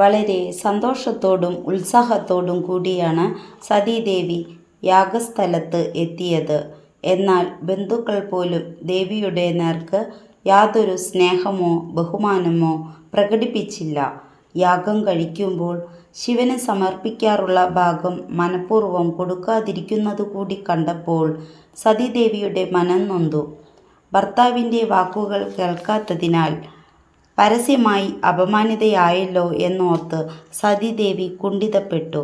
വളരെ സന്തോഷത്തോടും ഉത്സാഹത്തോടും കൂടിയാണ് സതീദേവി യാഗസ്ഥലത്ത് എത്തിയത്. എന്നാൽ ബന്ധുക്കൾ പോലും ദേവിയുടെ നേർക്ക് യാതൊരു സ്നേഹമോ ബഹുമാനമോ പ്രകടിപ്പിച്ചില്ല. യാഗം കഴിക്കുമ്പോൾ ശിവന് സമർപ്പിക്കാറുള്ള ഭാഗം മനഃപൂർവ്വം കൊടുക്കാതിരിക്കുന്നതുകൂടി കണ്ടപ്പോൾ സതീദേവിയുടെ മനം നൊന്തു. ഭർത്താവിൻ്റെ വാക്കുകൾ കേൾക്കാത്തതിനാൽ പരസ്യമായി അപമാനിതയായല്ലോ എന്നോർത്ത് സതീദേവി കുണ്ഠിതപ്പെട്ടു.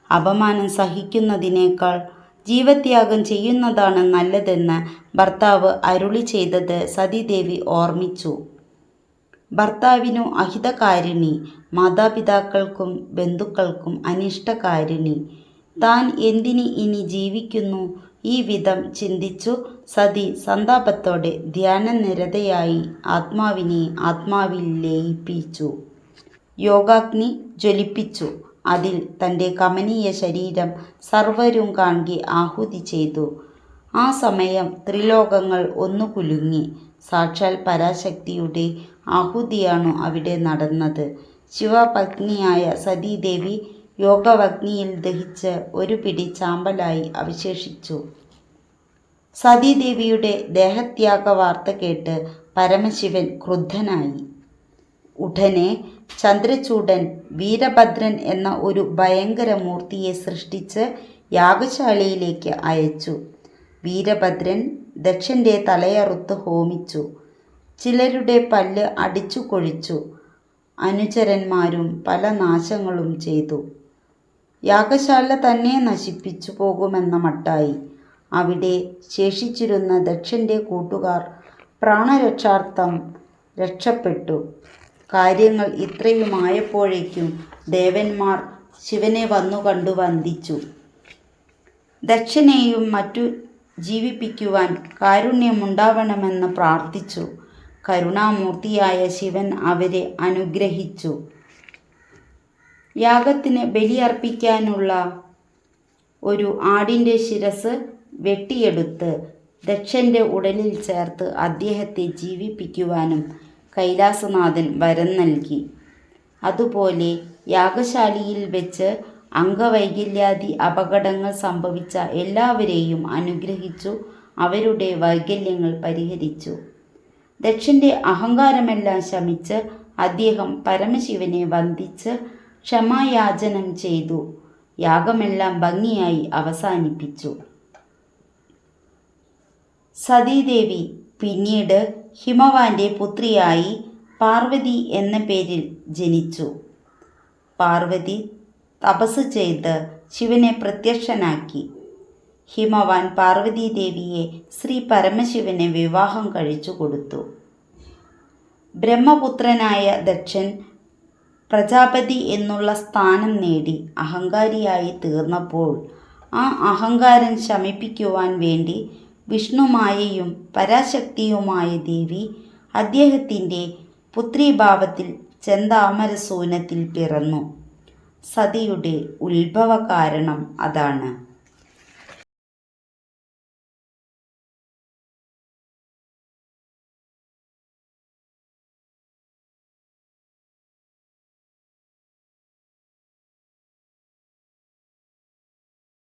അപമാനം സഹിക്കുന്നതിനേക്കാൾ ജീവത്യാഗം ചെയ്യുന്നതാണ് നല്ലതെന്ന് ഭർത്താവ് അരുളി ചെയ്തത് സതീദേവി ഓർമ്മിച്ചു. ഭർത്താവിനു അഹിതകാരിണി, മാതാപിതാക്കൾക്കും ബന്ധുക്കൾക്കും അനിഷ്ടകാരിണി. താൻ എന്തിന് ഇനി ജീവിക്കുന്നു? ഈ വിധം ചിന്തിച്ചു സതി സന്താപത്തോടെ ധ്യാനനിരതയായി ആത്മാവിനെ ആത്മാവിൽ ലയിപ്പിച്ചു. യോഗാഗ്നി ജ്വലിപ്പിച്ചു. അതിൽ തൻ്റെ കമനീയ ശരീരം സർവരും കാൺകെ ആഹുതി ചെയ്തു. ആ സമയം ത്രിലോകങ്ങൾ ഒന്നു കുലുങ്ങി. സാക്ഷാൽ പരാശക്തിയുടെ ആഹുതിയാണു അവിടെ നടന്നത്. ശിവപത്നിയായ സതീദേവി യോഗാഗ്നിയിൽ ദഹിച്ച് ഒരു പിടി ചാമ്പലായി അവശേഷിച്ചു. സതീദേവിയുടെ ദേഹത്യാഗ വാർത്ത കേട്ട് പരമശിവൻ ക്രുദ്ധനായി. ഉടനെ ചന്ദ്രചൂഡൻ വീരഭദ്രൻ എന്ന ഒരു ഭയങ്കര മൂർത്തിയെ സൃഷ്ടിച്ച് യാഗശാലയിലേക്ക് അയച്ചു. വീരഭദ്രൻ ദക്ഷൻ്റെ തലയറുത്ത് ഹോമിച്ചു. ചിലരുടെ പല്ല് അടിച്ചു കൊഴിച്ചു. അനുചരന്മാരും പല നാശങ്ങളും ചെയ്തു. യാഗശാല തന്നെ നശിപ്പിച്ചു പോകുമെന്ന മട്ടായി. അവിടെ ശേഷിച്ചിരുന്ന ദക്ഷൻ്റെ കൂട്ടുകാർ പ്രാണരക്ഷാർത്ഥം രക്ഷപ്പെട്ടു. കാര്യങ്ങൾ ഇത്രയുമായപ്പോഴേക്കും ദേവന്മാർ ശിവനെ വന്നുകണ്ടു വന്ദിച്ചു. ദക്ഷനെയും മറ്റു ജീവിപ്പിക്കുവാൻ കാരുണ്യമുണ്ടാവണമെന്ന് പ്രാർത്ഥിച്ചു. കരുണാമൂർത്തിയായ ശിവൻ അവരെ അനുഗ്രഹിച്ചു. യാഗത്തിന് ബലിയർപ്പിക്കാനുള്ള ഒരു ആടിൻ്റെ ശിരസ് വെട്ടിയെടുത്ത് ദക്ഷൻ്റെ ഉടലിൽ ചേർത്ത് അദ്ദേഹത്തെ ജീവിപ്പിക്കുവാനും കൈലാസനാഥൻ വരം നൽകി. അതുപോലെ യാഗശാലയിൽ വെച്ച് അംഗവൈകല്യാദി അപകടങ്ങൾ സംഭവിച്ച എല്ലാവരെയും അനുഗ്രഹിച്ചു. അവരുടെ വൈകല്യങ്ങൾ പരിഹരിച്ചു. ദക്ഷൻ്റെ അഹങ്കാരമെല്ലാം ശമിച്ച് അദ്ദേഹം പരമശിവനെ വന്ദിച്ച് ക്ഷമായാചനം ചെയ്തു. യാഗമെല്ലാം ഭംഗിയായി അവസാനിപ്പിച്ചു. സതീദേവി പിന്നീട് ഹിമവാന്റെ പുത്രിയായി പാർവതി എന്ന പേരിൽ ജനിച്ചു. പാർവതി തപസ് ചെയ്ത് ശിവനെ പ്രത്യക്ഷനാക്കി. ഹിമവാൻ പാർവതീദേവിയെ ശ്രീ പരമശിവന് വിവാഹം കഴിച്ചു കൊടുത്തു. ബ്രഹ്മപുത്രനായ ദക്ഷൻ പ്രജാപതി എന്നുള്ള സ്ഥാനം നേടി അഹങ്കാരിയായി തീർന്നപ്പോൾ ആ അഹങ്കാരം ശമിപ്പിക്കുവാൻ വേണ്ടി വിഷ്ണുമായയും പരാശക്തിയുമായ ദേവി അദ്ദേഹത്തിൻ്റെ പുത്രീഭാവത്തിൽ ചെന്താമരസൂനത്തിൽ പിറന്നു. സതിയുടെ ഉത്ഭവ കാരണം അതാണ്.